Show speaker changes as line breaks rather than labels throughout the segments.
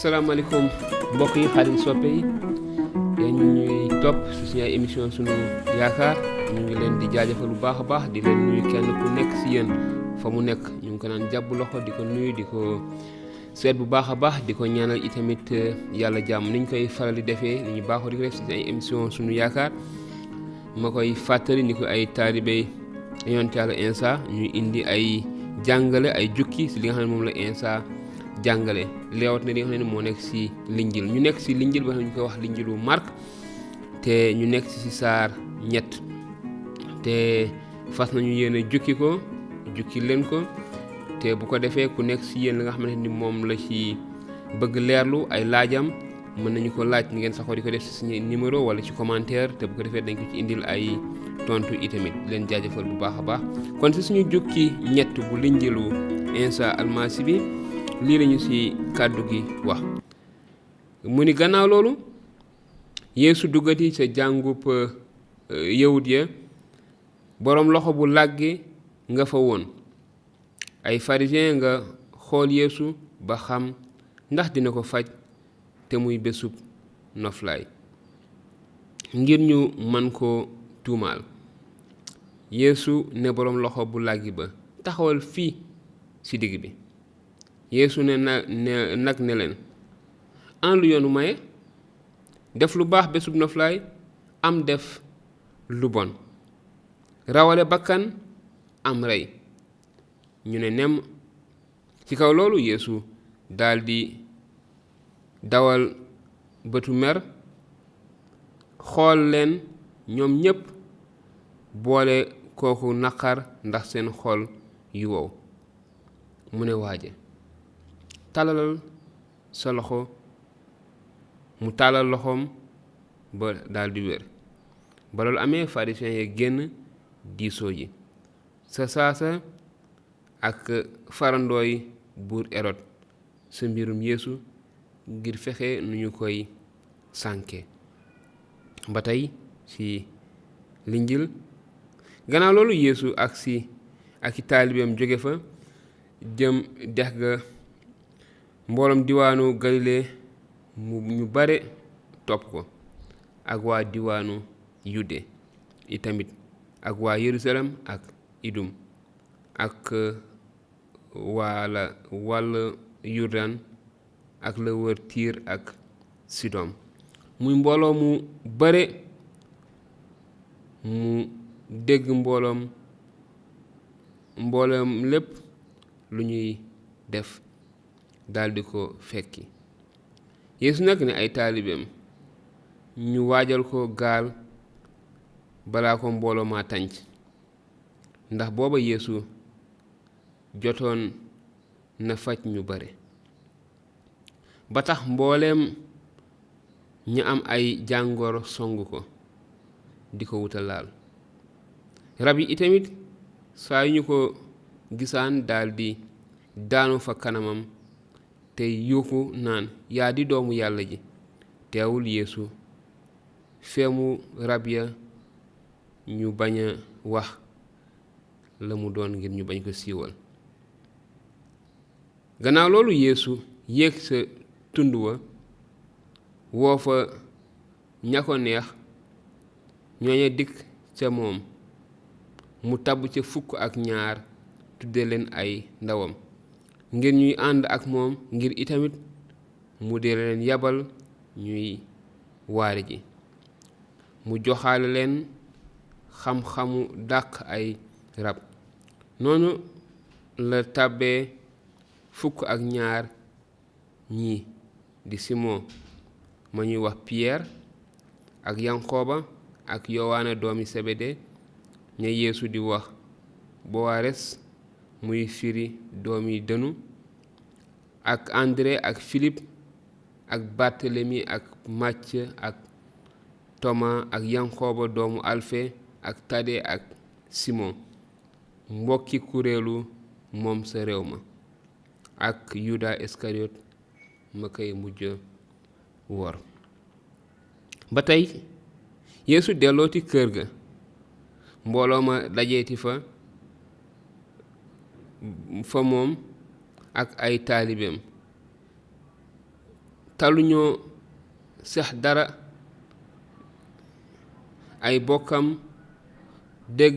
salaamaaleykum mbokk yi xarit soppe yi yéen ñuy topp si suñu ay émission sunu yaakaar ñu ngi leen di jaajëfal bu baax a baax di leen nuyu kenn ku nekk si yéen fa mu nekk ñu ngi ko naan jàpp loxo di ko nuyu di ko seet bu baax a baax di ko ñaanal itamit yàlla jàmm ni ñu koy faral di defee ni ñu baaxoo di ko def si ay émission sunu yaakaar ma koy fàttali ni ko ay taalibe yonent Yàlla Insa ñuy indi ay jàngale ay jukki si li nga xam ne moom la Insa jàngale leewat na li nga xam ne moo nekk si linjil ñu nekk si linjil ba ñu koy wax linjilu Mark te ñu nekk si saar 3 te fas nañu yéene jukki leen ko te bu ko defee ku nekk si yéen li nga xamante ni moom la ci bëgg leerlu ay laajam mën nañu ko laaj ni ngeen saxoo di ko def si suñu numéro wala ci commentaire te bu ko defee dañ ko ci indil ay tontu itamit leen jaajëfal bu baax a baax kon si suñu jukki 3 bu linjilu Insa almasi bi lii lañu ci kàddu gi wax mu ni gannaaw loolu Yeesu duggati ca jàngub yawut ya boroom loxo bu làggi nga fa woon ay pharisien nga xool Yeesu ba xam ndax dina ko faj te muy bésub noflaay ngir ñu man ko tuumaal Yeesu ne boroom loxo bu làggi ba taxawal fii ci digg bi Yeesu ne nag ne leen an lu yoonu maye def lu baax bésub noflaay am def lu bon rawale bakkan am rey ñu ne nemm ci kaw loolu Yeesu daldi dawal bëtu mer xool leen ñoom ñépp boole kooku naqar ndax seen xol yu wow mu ne waaje tàllalal sa loxo mu tàllal loxoom ba daldi wér ba loolu amee pharisiens yi génn diisoo ji sa saasa ak farandooy buur Hérod sa mbirum Yeesu ngir fexe nu ñu koy sànke ba tey ci linjil gannaaw loolu Yeesu agsi ak i taalibeem jóge fa jëm dex ga mbooloom diwaanu Galile ñu bare topp ko ak waa diwaanu Yude itamit ak waa Yerusalem ak Idum ak wàll Yordaan ak la wër Tiir ak Sidom muy mbooloo mu bare mu dégg mbooloom lépp lu ñuy def daldi ko fekki Yeesu nag ne ay taalibeem ñu waajal ko gaal balaa ko mbooloo ma tànc ndax booba Yeesu jotoon na faj ñu bare ba tax mbooleem ñu am ay jàngoro songu ko di ko wuta laal rab yi itamit saa yu ñu ko gisaan daldi daanu fa kanamam te yuuxu naan yaa di doomu yàlla ji teewul Yeesu feemu rab ya ñu bañ a wax la mu doon ngir ñu bañ ko siiwal gannaaw loolu Yeesu yéeg sa tund wa woo fa ña ko neex ñooña dikk ca moom mu tabb ca 12 tudde leen ay ndawam ngir ñuy ànd ak moom ngir itamit mu dee leen yabal ñuy waare ji mu joxaale leen xam-xamu dàq ay rab noonu la tàbbee 12 ñi di Simon ma ñuy wax Pierre ak Yankoba ak Yowaana doomi Sebede ña Yeesu di wax Bowares muy firi doomi dënu ak André ak Philippe ak Barthélemy ak Macë ak Thomas ak Yankoba doomu Alfe ak Tade ak Simon mbokki kuréelu moom sa réew ma ak Yuda Iskariyot ma koy mujj wor ba tey Yeesu dellooti kër ga mbooloo ma dajeeti fa moom ak ay taalibeem taluñoo sax dara. ay bokkam dégg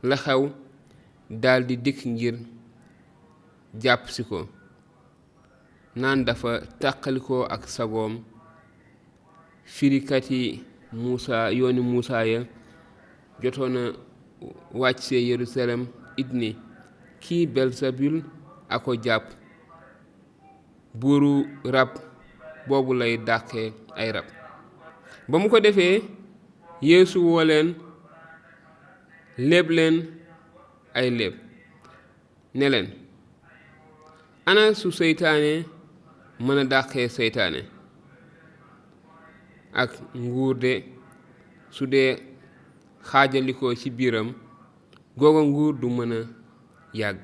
la xew daldi dikk ngir jàpp si ko naan dafa tàqalikoo ak sagoom. firikat yi yooni Muusaa ya jotoon a wàcc see Yerusalem it ni kii Belsebul a ko jàpp, buuru rab boobu lay dàqee ay rab. ba mu ko defee Yeesu woo leen léeb leen ay léeb ne leen, ana su seytaane mën a dàqee seytaane, ak nguur de su dee xaajalikoo ci biiram googa nguur du mën a yàgg.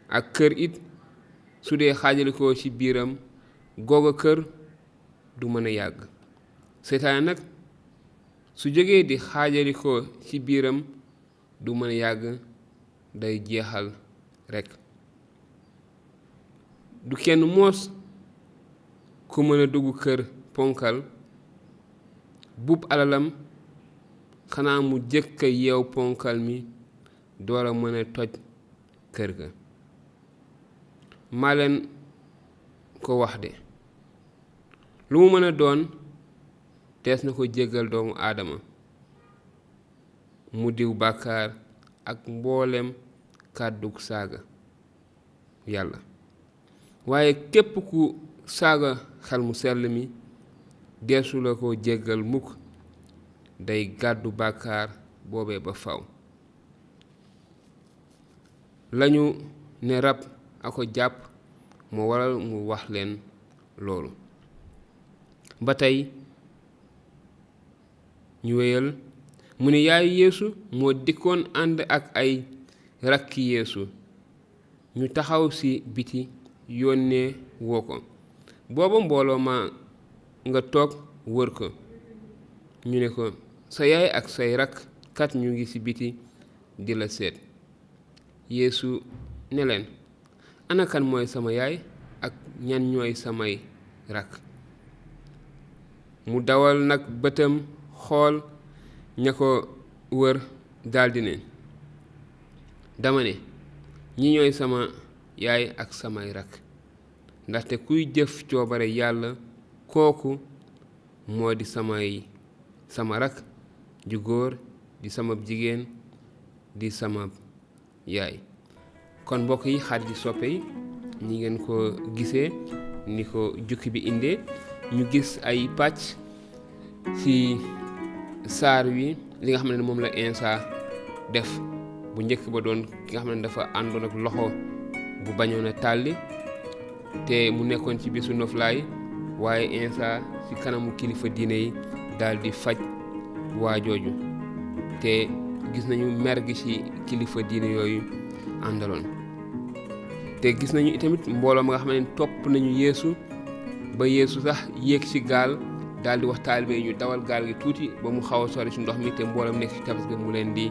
ak kër it su dee xaajalikoo ci biiram googa kër du mën a yàgg. seytaane nag su jógee di xaajalikoo ci biiram du mën a yàgg, day jeexal rekk. du kenn moos ku mën a dugg kër ponkal buub alalam xanaa mu jëkk a yeew ponkal mi door a mën a toj kër ga. maa leen ko wax de, lu mu mën a doon tees na ko jéggal doomu aadama mu diw bàkkaar ak mboolem kàddug saaga yàlla. waaye képp ku saaga xel mu sell mi deesu la ko jéggal mukk, day gàddu bàkkaar boobee ba faw. lañu ne rab a ko jàpp moo waral mu wax leen loolu. ba tey ñu wéyal mu ne yaayu Yeesu moo dikkoon ànd ak ay rakki Yeesu ñu taxaw ci biti yónnee woo ko. booba mbooloo ma nga toog wër ko. ñu ne ko, sa yaay ak say rakk kat ñu ngi ci biti di la seet. Yeesu ne leen, ana kan mooy sama yaay ak ñan ñooy samay rakk. mu dawal nag bëtam xool ña ko wër daldi ne, dama ne ñi ñooy sama yaay ak samay rakk, ndaxte kuy jëf coobare yàlla kooku moo di sama rakk ju góor, di sama jigéen, di sama yaay. kon mbokk yi, xarit yi, soppe yi, ñi ngeen ko gisee ni ko jukki bi indee, ñu gis ay pàcc ci saar wi li nga xam ne moom la Insa def. bu njëkk ba doon ki nga xam ne dafa àndoon ak loxo bu bañoon a tàlli te mu nekkoon ci bisu noflaay, waaye Insa ci kanamu kilifa diine yi daldi faj waa jooju. te gis nañu mer gi ci kilifa diine yooyu àndaloon. te gis nañu itamit mbooloo ma nga xam ne topp nañu Yeesu ba Yeesu sax yéeg ci gaal daldi wax taalibe yi ñu dawal gaal gi tuuti ba mu xaw a sori ci ndox mi te mbooloo nekk ci tefes ga mu leen di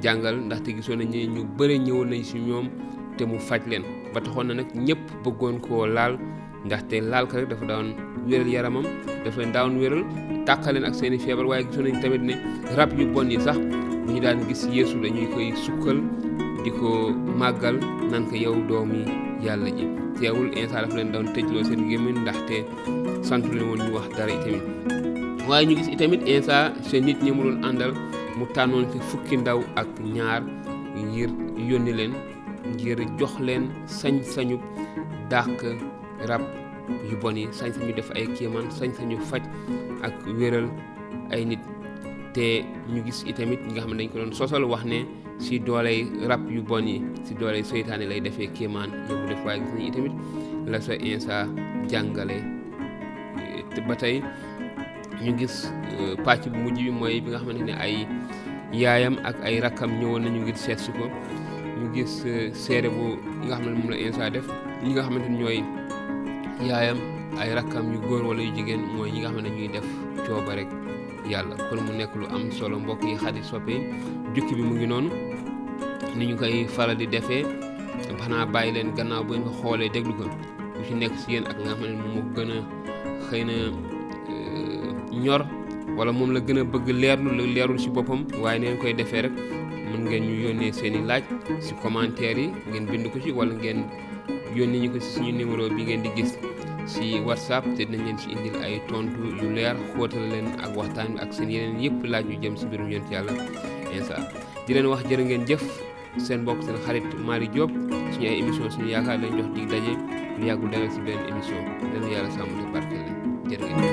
jàngal, ndaxte gisoon nañu ñu bëre ñëwoon nañ ci ñoom te mu faj leen. ba taxoon na nag ñëpp bëggoon koo laal, ndaxte laal ko rek dafa daan wéral yaramam, dafa leen daan wéral tàqaleen ak seeni feebar. waaye gisoon nañ tamit ne rab yu bon yi sax bu ñu daan gis Yeesu dañuy koy sukkal di ko màggal naan ko yow doomi yàlla ji. teewul Insa dafa leen doon tëjloo seen gémmiñ ndaxte santu leen woon ñu wax dara itamit. waaye ñu gis itamit Insa seen nit ñi mu doon àndal mu tànnoon ci fukki ndaw ak ñaar ngir yónni leen, ngir jox leen sañ-sañu dàq rab yu bon yi, sañ-sañu def ay kéemaan, sañ-sañu faj ak wéral ay nit. te ñu gis itamit ñi nga xam ne dañ ko doon sosal wax ne ci dooley rab yu bon yi, ci dooley seytaane lay defee kéemaan yóbbu def. waaye gis nañu itamit la sa Insa jàngale. te ba tey ñu gis pàcc bu mujj bi mooy bi nga xamante ne ay yaayam ak ay rakkam ñëwoon nañu ngir seet si ko. ñu gis seede bu nga xam ne moom la Insa def. ñi nga xamante ne ñooy yaayam, ay rakkam yu góor wala yu jigéen, mooy ñi nga xam ne ñuy def cooba rek yàlla. kon mu nekk lu am solo mbokk yi, xarit soppe yi. jukki bi mu ngi noonu ni ñu koy faral di defee. xanaa bàyyi leen gannaaw bu ngeen ko xoolee déglu ko bu ci nekk si yéen ak nga xam ne moom moo gën a xëy na ñor wala moom la gën a bëgg leerul si boppam waaye neen koy defee rek mën ngeen ñu yónnee seen i laaj si commentaire yi ngeen bind ko ci wala ngeen yónnee ñu ko si suñu numéro bi ngeen di gis si WhatsApp te dinañ leen si indil ay tontu yu leer xóotal leen ak waxtaan bi ak seen yeneen yëpp laaj yu jëm si mbirum yonent yàlla Isa di leen wax jërë ngeen jëf seen mbokk seen xarit Mari Diop suñu ay émission suñu yaakaar lañ jox dig daje lu yàggul dara si benn émission dana yàlla sàmm te barkeel leen jërë ngeen